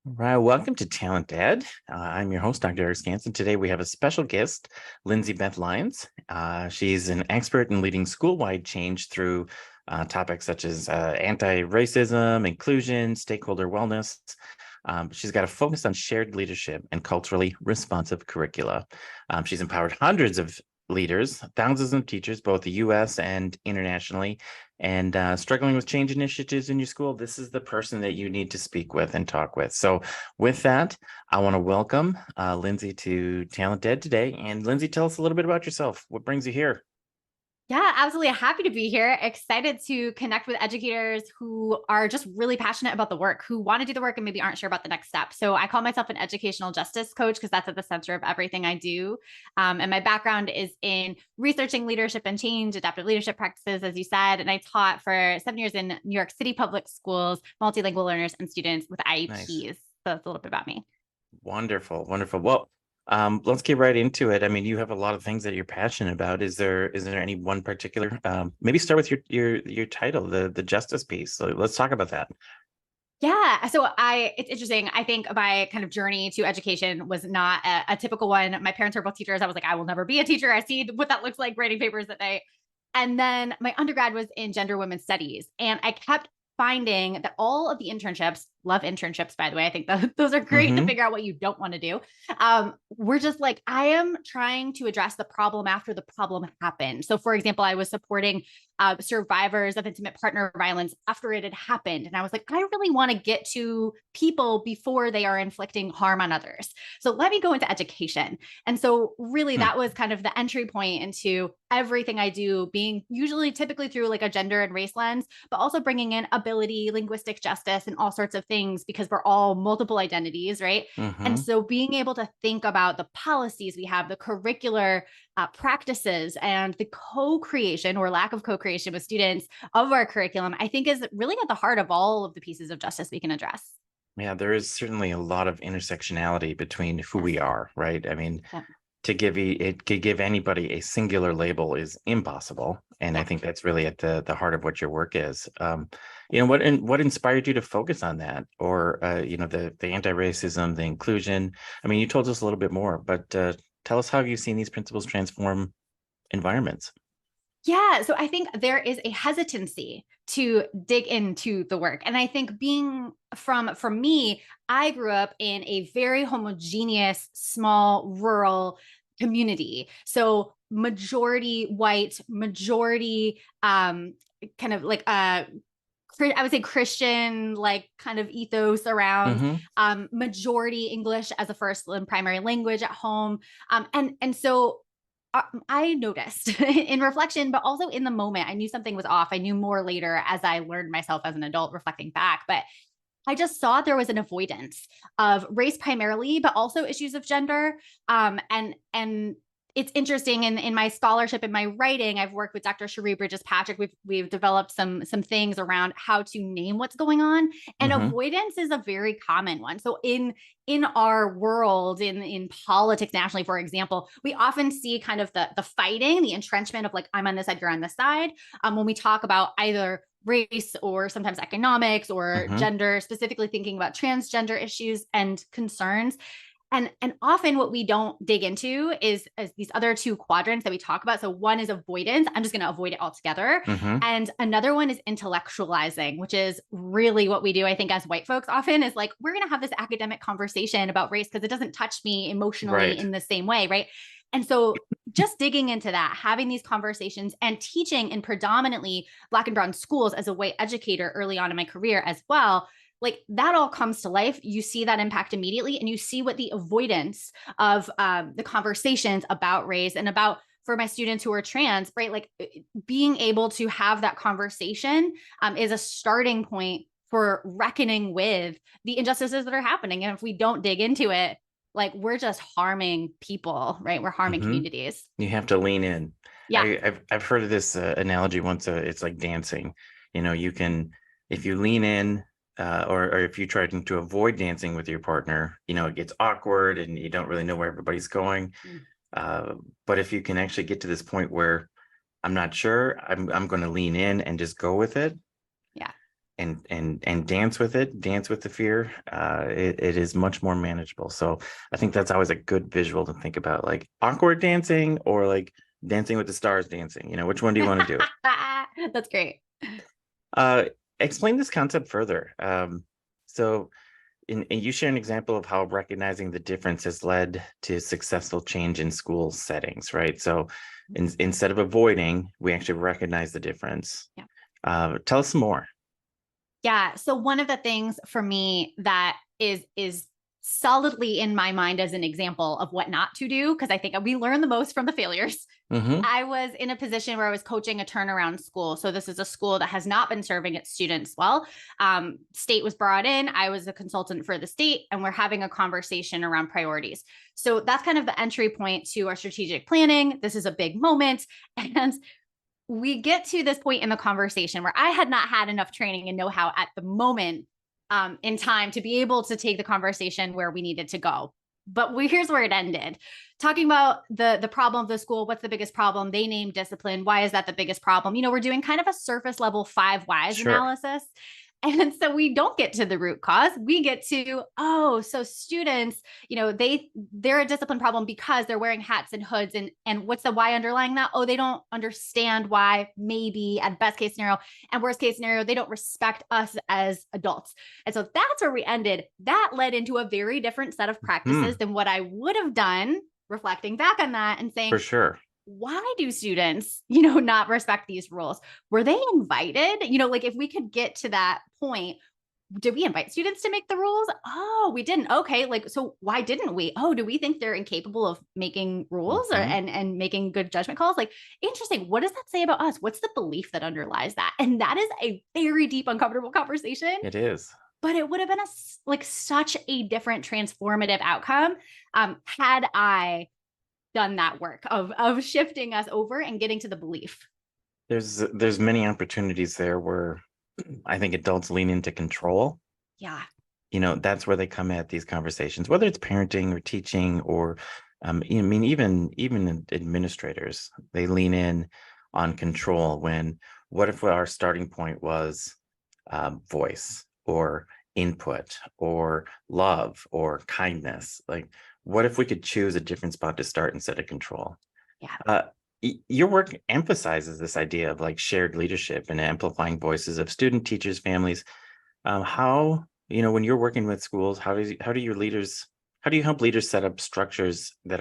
Right, welcome to TalentED. I'm your host, Dr. Eric Scanson. Today we have a special guest, Lindsay Beth Lyons. She's an expert in leading school-wide change through topics such as anti-racism, inclusion, stakeholder wellness. She's got a focus on shared leadership and culturally responsive curricula. She's empowered hundreds of leaders, thousands of teachers, both the U.S. and internationally, and struggling with change initiatives in your school. This is the person that you need to speak with and talk with. So with that, I want to welcome Lindsay to TalentED today. And Lindsay, tell us a little bit about yourself. What brings you here? Yeah, absolutely. Happy to be here. Excited to connect with educators who are just really passionate about the work, who want to do the work and maybe aren't sure about the next step. So I call myself an educational justice coach because that's at the center of everything I do. And my background is in researching leadership and change, adaptive leadership practices, as you said. And I taught for 7 years in New York City public schools, multilingual learners and students with Nice. IEPs. So that's a little bit about me. Wonderful, wonderful. Well, let's get right into it. I mean, you have a lot of things that you're passionate about. Is there any one particular? Maybe start with your title, the justice piece. So let's talk about that. Yeah. It's interesting. I think my kind of journey to education was not a typical one. My parents are both teachers. I was like, I will never be a teacher. I see what that looks like writing papers at night. And then my undergrad was in gender women's studies. And I kept finding that all of the internships, love internships, by the way, I think those are great to Mm-hmm. figure out what you don't want to do. We're just like, I am trying to address the problem after the problem happened. So, for example, I was supporting survivors of intimate partner violence after it had happened. And I was like, I really want to get to people before they are inflicting harm on others. So let me go into education. And so really Hmm. that was kind of the entry point into everything I do, being usually typically through like a gender and race lens, but also bringing in ability, linguistic justice, and all sorts of things because we're all multiple identities, right? And Mm-hmm. so being able to think about the policies we have, the curricular practices, and the co-creation or lack of co-creation with students of our curriculum, I think is really at the heart of all of the pieces of justice we can address. Yeah, there is certainly a lot of intersectionality between who Yes. we are, right? I mean, Yeah. it could give anybody a singular label is impossible, and I Yeah. think that's really at the heart of what your work is. What inspired you to focus on that, or the anti-racism, the inclusion? I mean, you told us a little bit more, but tell us how you've seen these principles transform environments. Yeah. So I think there is a hesitancy to dig into the work. And I think being from me, I grew up in a very homogeneous, small, rural community. So majority white, majority kind of like I would say Christian, like kind of ethos around Mm-hmm. majority English as a first and primary language at home. And so I noticed in reflection, but also in the moment, I knew something was off. I knew more later as I learned myself as an adult reflecting back. But I just saw there was an avoidance of race primarily, but also issues of gender. And it's interesting in my scholarship, in my writing, I've worked with Dr. Cherie Bridges Patrick. We've developed some things around how to name what's going on, and Mm-hmm. avoidance is a very common one. So in our world, in politics nationally, for example, we often see kind of the fighting, the entrenchment of like I'm on this side, you're on this side. When we talk about either race or sometimes economics or Mm-hmm. gender, specifically thinking about transgender issues and concerns. And often what we don't dig into is these other two quadrants that we talk about. So one is avoidance. I'm just going to avoid it altogether. Mm-hmm. And another one is intellectualizing, which is really what we do, I think, as white folks often is like, we're going to have this academic conversation about race because it doesn't touch me emotionally Right. in the same way, right? And so just digging into that, having these conversations and teaching in predominantly Black and Brown schools as a white educator early on in my career as well, like that all comes to life. You see that impact immediately, and you see what the avoidance of the conversations about race and about for my students who are trans, right? Like being able to have that conversation is a starting point for reckoning with the injustices that are happening. And if we don't dig into it, like we're just harming people, right? We're harming Mm-hmm. communities. You have to lean in. Yeah. I've heard of this analogy once. It's like dancing. You can, if you lean in, or if you try to avoid dancing with your partner, it gets awkward and you don't really know where everybody's going. Mm. Uh, but if you can actually get to this point where I'm not sure, I'm going to lean in and just go with it. Yeah. and dance with it, dance with the fear, it is much more manageable. So I think that's always a good visual to think about, like awkward dancing or like dancing with the stars dancing. Which one do you want to do? That's great. Uh, Explain this concept further. So and you share an example of how recognizing the difference has led to successful change in school settings, right? So instead of avoiding, we actually recognize the difference. Yeah. Tell us some more. Yeah. So one of the things for me that is solidly in my mind as an example of what not to do, because I think we learn the most from the failures. Mm-hmm. I was in a position where I was coaching a turnaround school. So this is a school that has not been serving its students well. State was brought in. I was a consultant for the state, and we're having a conversation around priorities. So that's kind of the entry point to our strategic planning. This is a big moment. And we get to this point in the conversation where I had not had enough training and know-how at the moment in time to be able to take the conversation where we needed to go. But here's where it ended. Talking about the problem of the school, what's the biggest problem? They named discipline. Why is that the biggest problem? We're doing kind of a surface level 5 whys Sure. analysis. And so we don't get to the root cause. We get to, so students, they're a discipline problem because they're wearing hats and hoods. And what's the why underlying that? Oh, they don't understand why, maybe at best case scenario, and worst case scenario, they don't respect us as adults. And so that's where we ended. That led into a very different set of practices than what I would have done, reflecting back on that and saying, For sure. why do students, not respect these rules? Were they invited? Like if we could get to that point, did we invite students to make the rules? Oh, we didn't. Okay. Like, so why didn't we? Oh, do we think they're incapable of making rules and making good judgment calls? Like, interesting. What does that say about us? What's the belief that underlies that? And that is a very deep, uncomfortable conversation. It is. But it would have been such a different transformative outcome had I done that work of shifting us over and getting to the belief. There's many opportunities there where I think adults lean into control. Yeah. That's where they come at these conversations, whether it's parenting or teaching or even administrators, they lean in on control when what if our starting point was voice or input or love or kindness? Like, what if we could choose a different spot to start instead of control? Yeah. Your work emphasizes this idea of like shared leadership and amplifying voices of student teachers, families. How, when you're working with schools, how do you help leaders set up structures that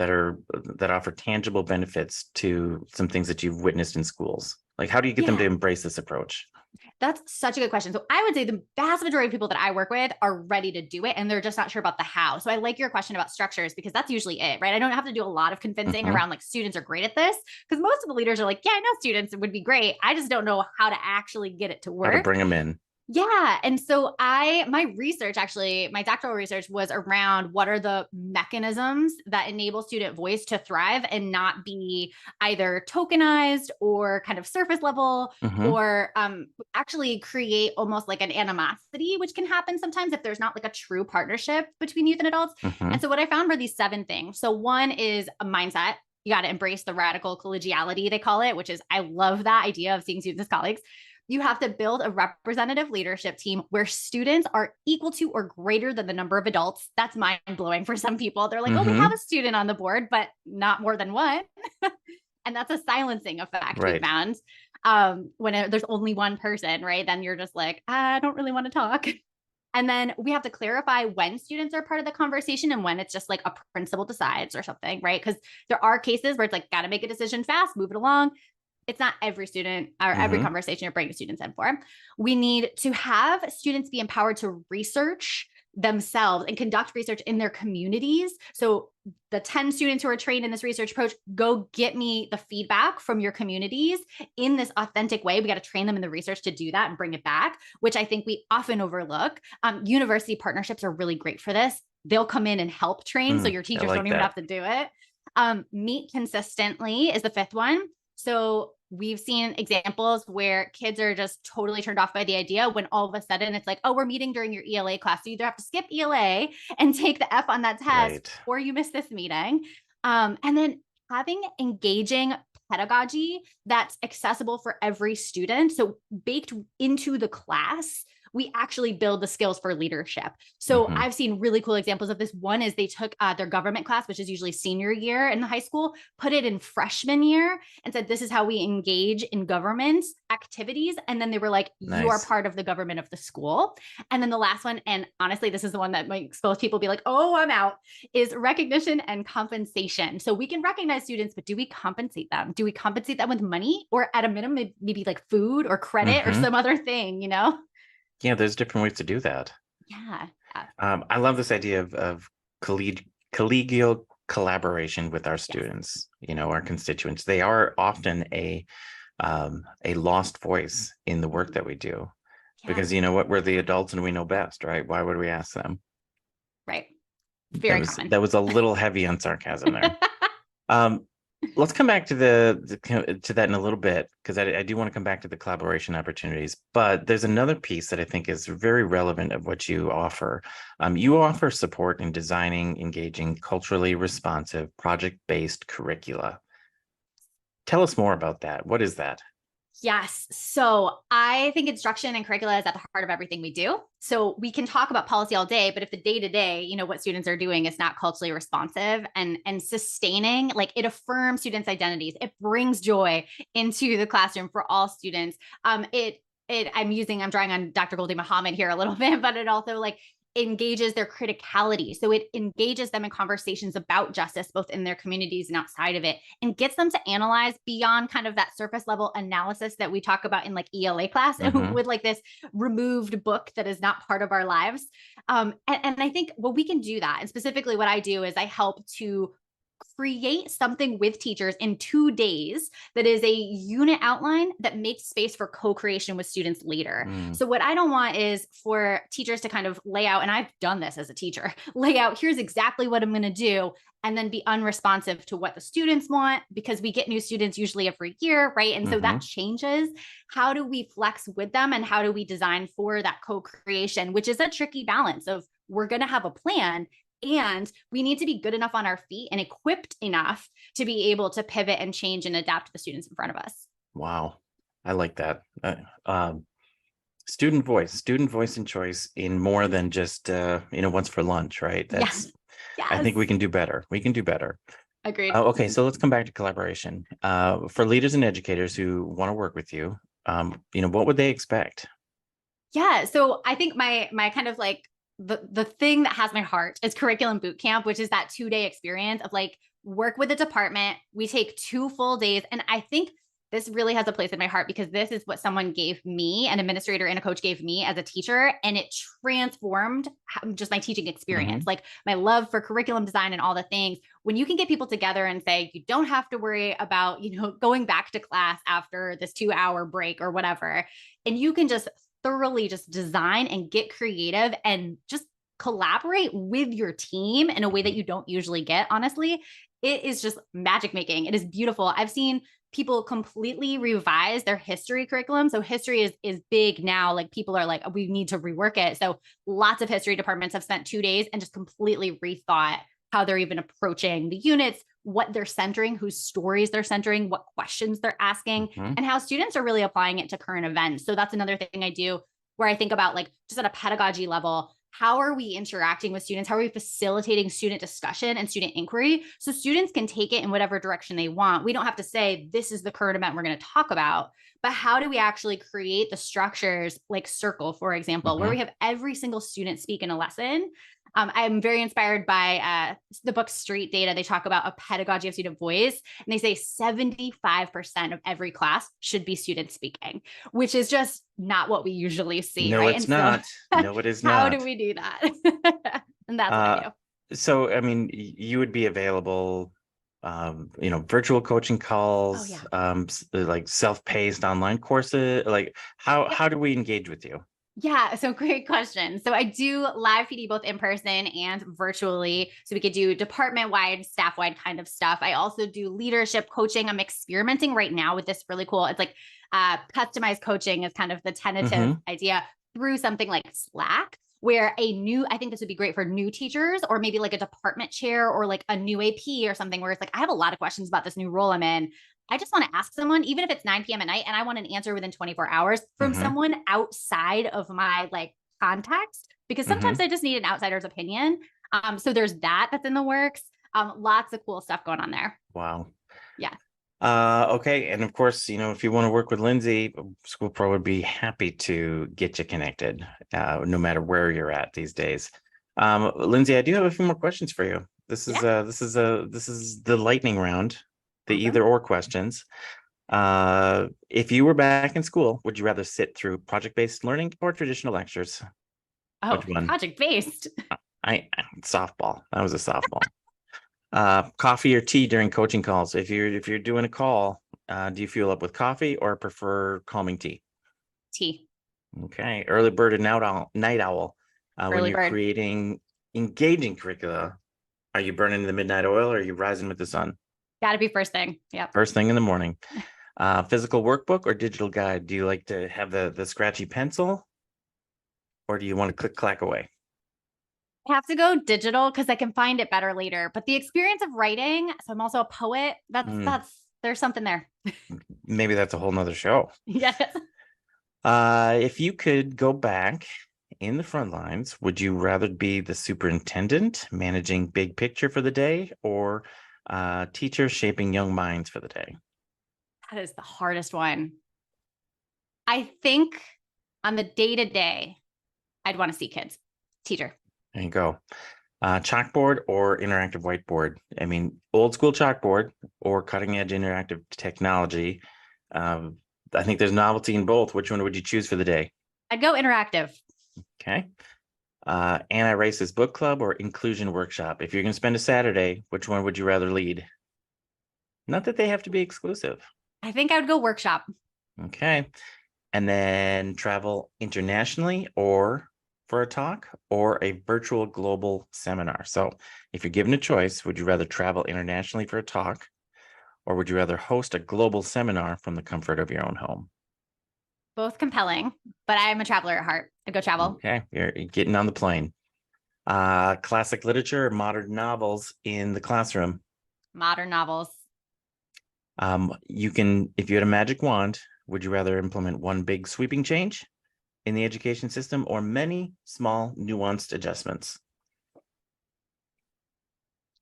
offer tangible benefits to some things that you've witnessed in schools? Like, how do you get them to embrace this approach? That's such a good question. So I would say the vast majority of people that I work with are ready to do it, and they're just not sure about the how. So I like your question about structures because that's usually it, right? I don't have to do a lot of convincing around like students are great at this, because most of the leaders are like, yeah, I know students would be great. I just don't know how to actually get it to work. How to bring them in. Yeah. And so my research, actually, my doctoral research was around what are the mechanisms that enable student voice to thrive and not be either tokenized or kind of surface level, or actually create almost like an animosity, which can happen sometimes if there's not like a true partnership between youth and adults. And so what I found were these 7 things. So one is a mindset. You got to embrace the radical collegiality, they call it, which is, I love that idea of seeing students as colleagues. You have to build a representative leadership team where students are equal to or greater than the number of adults. That's mind blowing for some people. They're like, oh, we have a student on the board, but not more than one. And that's a silencing effect we found. When there's only one person, right? Then you're just like, I don't really want to talk. And then we have to clarify when students are part of the conversation and when it's just like a principal decides or something, right? Because there are cases where it's like, got to make a decision fast, move it along. It's not every student or every conversation you're bringing students in for. We need to have students be empowered to research themselves and conduct research in their communities. So the 10 students who are trained in this research approach, go get me the feedback from your communities in this authentic way. We got to train them in the research to do that and bring it back, which I think we often overlook. University partnerships are really great for this. They'll come in and help train. So your teachers don't even have to do it. Meet consistently is the 5th one. So we've seen examples where kids are just totally turned off by the idea when all of a sudden it's like, oh, we're meeting during your ELA class. So you either have to skip ELA and take the F on that test, or you miss this meeting. And then having engaging pedagogy that's accessible for every student. So baked into the class, we actually build the skills for leadership. So Mhm. I've seen really cool examples of this. One is they took their government class, which is usually senior year in the high school, put it in freshman year and said, this is how we engage in government activities. And then they were like, you are Nice. part of the government of the school. And then the last one, and honestly, this is the one that makes most people be like, oh, I'm out, is recognition and compensation. So we can recognize students, but do we compensate them? Do we compensate them with money, or at a minimum, maybe like food or credit or Mhm. some other thing, you know? Yeah, there's different ways to do that. Yeah. Yeah. I love this idea of collegial collaboration with our Yes. students, our constituents. They are often a lost voice in the work Mhm. that we do, Yeah. because you know what, we're the adults and we know best, right? Why would we ask them? Right. That Very was common. that was a little heavy on sarcasm there. Um, let's come back to to that in a little bit, because I do want to come back to the collaboration opportunities. But there's another piece that I think is very relevant of what you offer. You offer support in designing, engaging, culturally responsive, project-based curricula. Tell us more about that. What is that? Yes. So I think instruction and curricula is at the heart of everything we do. So we can talk about policy all day, but if the day to day, what students are doing is not culturally responsive and sustaining, like it affirms students' identities, it brings joy into the classroom for all students. I'm drawing on Dr. Goldie Muhammad here a little bit, but it also like engages their criticality. So it engages them in conversations about justice, both in their communities and outside of it, and gets them to analyze beyond kind of that surface level analysis that we talk about in like ELA class Hmm. with like this removed book that is not part of our lives. And I think we can do that. And specifically, what I do is I help to create something with teachers in 2 days that is a unit outline that makes space for co-creation with students later. Mm, So what I don't want is for teachers to kind of lay out, and I've done this as a teacher, lay out, here's exactly what I'm going to do, and then be unresponsive to what the students want, because we get new students usually every year, right? And so hmm. that changes. How do we flex with them, and how do we design for that co-creation, which is a tricky balance of we're going to have a plan, and we need to be good enough on our feet and equipped enough to be able to pivot and change and adapt to the students in front of us. Wow, I like that. Student voice and choice in more than just what's for lunch, right? Yes. I think we Yes. can do better. We can do better. Agreed. Okay, so let's come back to collaboration. For leaders and educators who want to work with you, what would they expect? Yeah. So I think my kind of like the thing that has my heart is curriculum boot camp, which is that 2 day experience of like work with the department. We take 2 full days. And I think this really has a place in my heart because this is what someone gave me, an administrator and a coach gave me as a teacher. And it transformed just my teaching experience, Hmm. like my love for curriculum design and all the things. When you can get people together and say, you don't have to worry about, going back to class after this 2 hour break or whatever, and you can just thoroughly just design and get creative and just collaborate with your team in a way that you don't usually get, honestly, it is just magic making. It is beautiful. I've seen people completely revise their history curriculum. So history is big now. Like people are like, we need to rework it. So lots of history departments have spent 2 days and just completely rethought how they're even approaching the units, what they're centering, whose stories they're centering, what questions they're asking, Hmm. and how students are really applying it to current events. So that's another thing I do where I think about like just at a pedagogy level, how are we interacting with students? How are we facilitating student discussion and student inquiry so students can take it in whatever direction they want? We don't have to say, this is the current event we're going to talk about, but how do we actually create the structures like Circle, for example, where Hmm. we have every single student speak in a lesson? I'm very inspired by the book Street Data. They talk about a pedagogy of student voice, and they say 75% of every class should be student speaking, which is just not what we usually see, No, right? it's And so, not. No, it is how do not. we do that? And that's what I Uh, do. so, I mean, you would be available, virtual coaching Oh, calls, yeah. like self-paced online courses. Like, how Yep. how do we engage with you? Yeah, so great question. So I do live PD both in person and virtually. So we could do department wide, staff wide kind of stuff. I also do leadership coaching. I'm experimenting right now with this really cool. It's like customized coaching is kind of the tentative Hmm. idea through something like Slack, where I think this would be great for new teachers, or maybe like a department chair or like a new AP or something, where it's like, I have a lot of questions about this new role I'm in. I just want to ask someone, even if it's 9 p.m. at night, and I want an answer within 24 hours from Mm-hmm. someone outside of my like context, because Mm-hmm. sometimes I just need an outsider's opinion. So there's that's in the works. Lots of cool stuff going on there. Wow. Yeah. Okay. And of course, if you want to work with Lindsay, School Pro would be happy to get you connected, no matter where you're at these days. Lindsay, I do have a few more questions for you. This is the lightning round, the Awesome. either or questions. If you were back in school, would you rather sit through project-based learning or traditional lectures? Oh, Which one? project based. Softball. That was a softball. Coffee or tea during coaching calls? If you're doing a call, do you fuel up with coffee or prefer calming tea? Tea. Okay. Early bird and night owl. When Early you're bird. creating engaging curricula, are you burning the midnight oil or are you rising with the sun? Got to be first thing. Yep. First thing in the morning. Physical workbook or digital guide? Do you like to have the scratchy pencil or do you want to click clack away? I have to go digital because I can find it better later. But the experience of writing, so I'm also a poet. There's something there. Maybe that's a whole nother show. Yes. If you could go back in the front lines, would you rather be the superintendent managing big picture for the day or teacher shaping young minds for the day? That is the hardest one. I think on the day to day, I'd want to see kids. Teacher. There you go. Chalkboard or interactive whiteboard? I mean, old school chalkboard or cutting edge interactive technology. I think there's novelty in both. Which one would you choose for the day? I'd go interactive. Okay. Anti-racist book club or inclusion workshop? If you're going to spend a Saturday, which one would you rather lead? Not that they have to be exclusive. I think I would go workshop. Okay. And then travel internationally or for a talk or a virtual global seminar. So if you're given a choice, would you rather travel internationally for a talk or would you rather host a global seminar from the comfort of your own home? Both compelling, but I am a traveler at heart. I'd go travel. Okay. You're getting on the plane. Classic literature or modern novels in the classroom? Modern novels. If you had a magic wand, would you rather implement one big sweeping change in the education system or many small nuanced adjustments?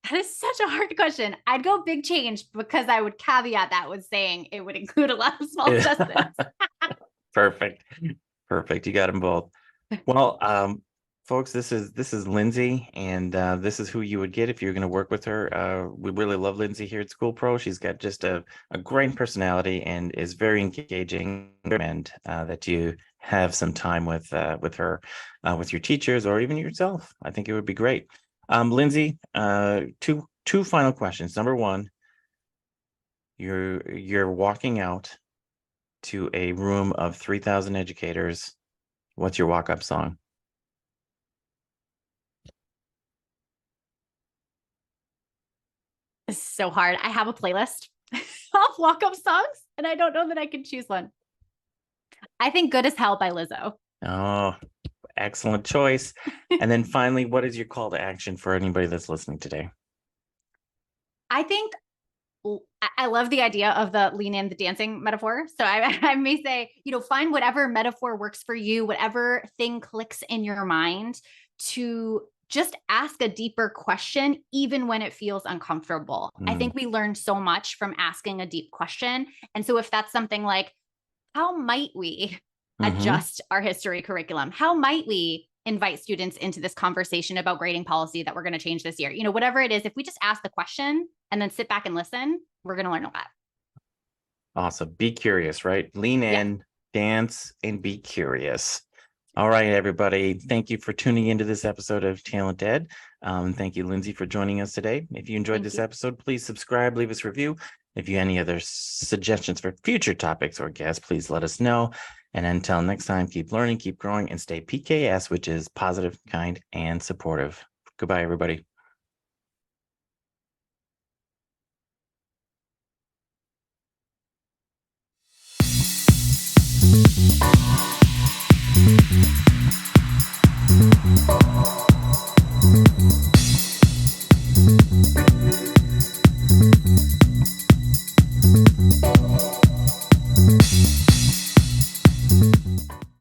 That is such a hard question. I'd go big change because I would caveat that with saying it would include a lot of small adjustments. Perfect. You got them both. Well, folks, this is Lindsay, and this is who you would get if you're going to work with her. We really love Lindsay here at School Pro. She's got just a great personality and is very engaging. And that you have some time with her, with your teachers or even yourself. I think it would be great. Lindsay, two final questions. Number one, you're walking out to a room of 3,000 educators. What's your walk-up song? It's so hard. I have a playlist of walk-up songs, and I don't know that I can choose one. I think Good as Hell by Lizzo. Oh, excellent choice. And then finally, what is your call to action for anybody that's listening today? I think I love the idea of the lean in the dancing metaphor. So I may say, find whatever metaphor works for you, whatever thing clicks in your mind, to just ask a deeper question, even when it feels uncomfortable. I think we learn so much from asking a deep question. And so if that's something like, how might we adjust our history curriculum? How might we invite students into this conversation about grading policy that we're going to change this year? Whatever it is, if we just ask the question and then sit back and listen, we're going to learn a lot. Awesome. Be curious, right? Lean in, dance, and be curious. All right, everybody. Thank you for tuning into this episode of TalentED. Thank you, Lindsay, for joining us today. If you enjoyed this episode, please subscribe, leave us a review. If you have any other suggestions for future topics or guests, please let us know. And until next time, keep learning, keep growing, and stay PKS, which is positive, kind, and supportive. Goodbye, everybody.